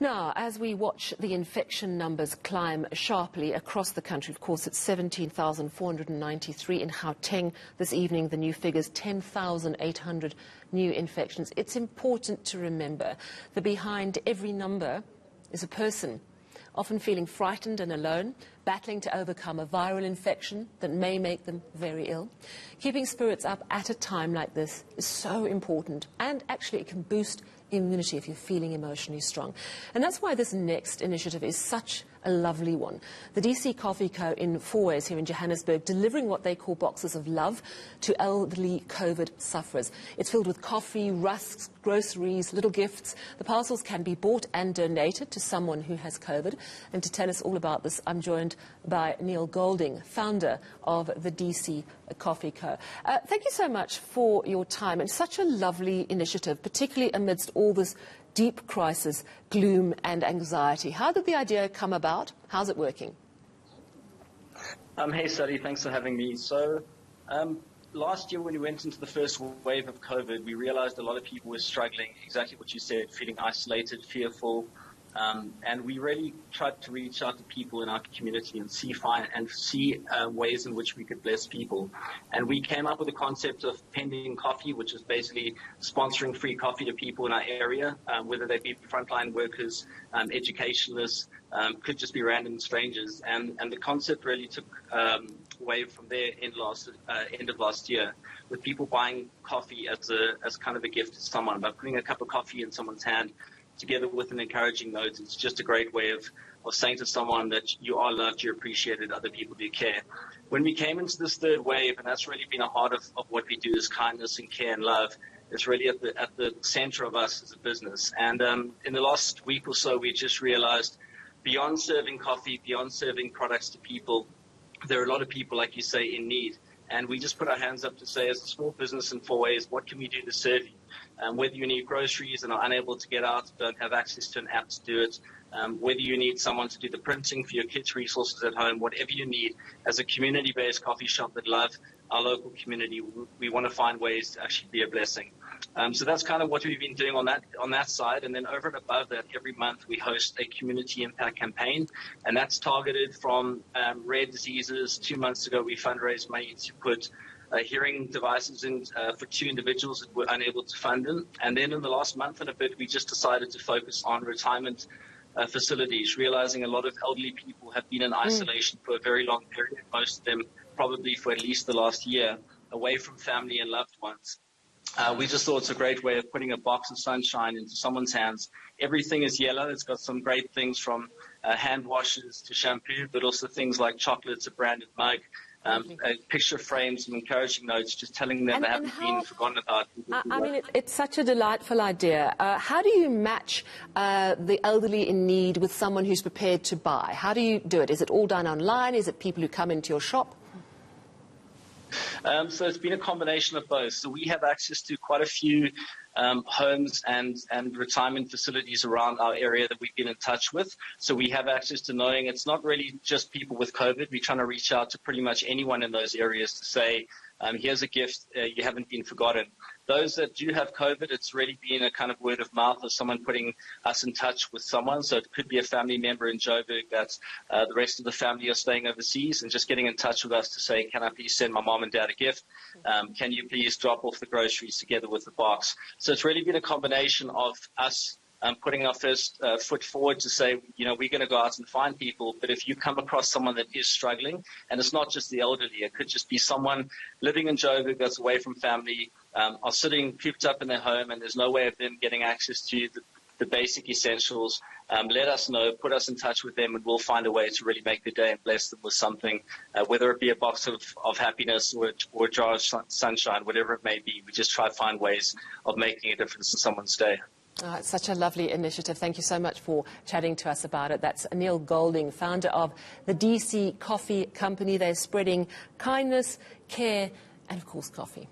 Now, as we watch the infection numbers climb sharply across the country, of course, it's 17,493 in Gauteng this evening. The new figures, 10,800 new infections. It's important to remember that behind every number is a person, often feeling frightened and alone, battling to overcome a viral infection that may make them very ill. Keeping spirits up at a time like this is so important, and actually it can boost immunity if you're feeling emotionally strong. And that's why this next initiative is such a lovely one. The DC Coffee Co. in Fourways here in Johannesburg, delivering what they call boxes of love to elderly COVID sufferers. It's filled with coffee, rusks, groceries, little gifts. The parcels can be bought and donated to someone who has COVID. And to tell us all about this, I'm joined by Neil Golding, founder of the DC Coffee Co. Thank you so much for your time, and such a lovely initiative, particularly amidst all this deep crisis, gloom and anxiety. How did the idea come about? How's it working? Hey, Sally, thanks for having me. So last year when we went into the first wave of COVID, we realized a lot of people were struggling, exactly what you said, feeling isolated, fearful. And we really tried to reach out to people in our community and see ways in which we could bless people. And we came up with a concept of pending coffee, which is basically sponsoring free coffee to people in our area, whether they be frontline workers, educationalists, could just be random strangers. And the concept really took wave from there end of last year, with people buying coffee as kind of a gift to someone. By putting a cup of coffee in someone's hand, together with an encouraging note, it's just a great way of saying to someone that you are loved, you're appreciated, other people do care. When we came into this third wave, and that's really been a heart of what we do, is kindness and care and love. It's really at the center of us as a business. And in the last week or so, we just realized, beyond serving coffee, beyond serving products to people, there are a lot of people, like you say, in need. And we just put our hands up to say, as a small business in Fourways, what can we do to serve you? Whether you need groceries and are unable to get out, don't have access to an app to do it, whether you need someone to do the printing for your kids' resources at home, whatever you need, as a community-based coffee shop that love our local community, we want to find ways to actually be a blessing. So that's kind of what we've been doing on that side. And then over and above that, every month we host a community impact campaign, and that's targeted from rare diseases. 2 months ago, we fundraised money to put hearing devices in for 2 individuals that were unable to fund them. And then in the last month and a bit, we just decided to focus on retirement facilities, realizing a lot of elderly people have been in isolation for a very long period, most of them probably for at least the last year, away from family and loved ones. We just thought it's a great way of putting a box of sunshine into someone's hands. Everything is yellow. It's got some great things from hand washes to shampoo, but also things like chocolates, a branded mug, a picture frame, some encouraging notes, just telling them they haven't been forgotten about. I mean, it's such a delightful idea. How do you match the elderly in need with someone who's prepared to buy? How do you do it? Is it all done online? Is it people who come into your shop? So it's been a combination of both. So we have access to quite a few homes and retirement facilities around our area that we've been in touch with. So we have access to knowing it's not really just people with COVID. We're trying to reach out to pretty much anyone in those areas to say, here's a gift, you haven't been forgotten. Those that do have COVID, it's really been a kind of word of mouth of someone putting us in touch with someone. So it could be a family member in Joburg that the rest of the family are staying overseas, and just getting in touch with us to say, can I please send my mom and dad a gift? Can you please drop off the groceries together with the box? So it's really been a combination of us putting our first foot forward to say, we're going to go out and find people. But if you come across someone that is struggling, and it's not just the elderly, it could just be someone living in Joburg that's away from family, are sitting cooped up in their home, and there's no way of them getting access to the basic essentials, let us know, put us in touch with them, and we'll find a way to really make their day and bless them with something, whether it be a box of happiness or a jar of sunshine, whatever it may be. We just try to find ways of making a difference in someone's day. Oh, it's such a lovely initiative. Thank you so much for chatting to us about it. That's Neil Golding, founder of the DC Coffee Company. They're spreading kindness, care, and, of course, coffee.